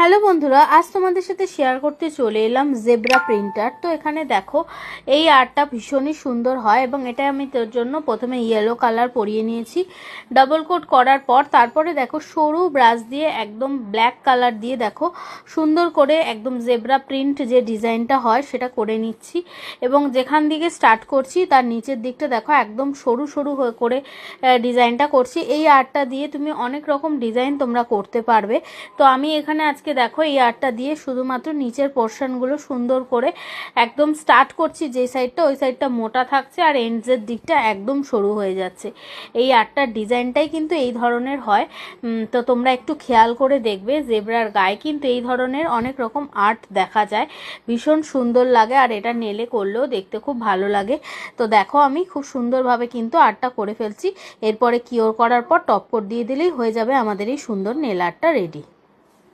Hello বন্ধুরা, আজ তোমাদের সাথে শেয়ার করতে চলে এলাম জেব্রা প্রিন্টার। তো এখানে দেখো এই আর্টটা ভীষণই সুন্দর হয় এবং এটা আমি তোর জন্য প্রথমে ইয়েলো কালার পরিয়ে নিয়েছি। ডাবল কোট করার পর তারপরে দেখো সরু ব্রাশ দিয়ে একদম ব্ল্যাক কালার দিয়ে দেখো সুন্দর করে একদম জেব্রা প্রিন্ট যে ডিজাইনটা হয় সেটা করে নিচ্ছি। এবং যেখান দিকে স্টার্ট করছি তার নিচের দিকটা দেখো একদম সরু সরু করে ডিজাইনটা করছি। এই আর্টটা দিয়ে তুমি অনেক রকম ডিজাইন তোমরা করতে পারবে। তো আমি এখানে আজকে দেখো এই আর্টটা দিয়ে শুধুমাত্র নিচের পোর্শনগুলো সুন্দর করে একদম স্টার্ট করছি। যে সাইডটা ওই সাইডটা মোটা থাকছে আর এন্ডসের দিকটা একদম সরু হয়ে যাচ্ছে। এই আর্টটার ডিজাইনটাই কিন্তু এই ধরনের হয়। তো তোমরা একটু খেয়াল করে দেখবে, জেব্রার গায়ে কিন্তু এই ধরনের অনেক রকম আর্ট দেখা যায়, ভীষণ সুন্দর লাগে আর এটা নেলে করলেও দেখতে খুব ভালো লাগে। তো দেখো আমি খুব সুন্দরভাবে কিন্তু আর্টটা করে ফেলছি। এরপরে কিওর করার পর টপ কোট দিয়ে দিলেই হয়ে যাবে আমাদের এই সুন্দর নেল আর্টটা রেডি।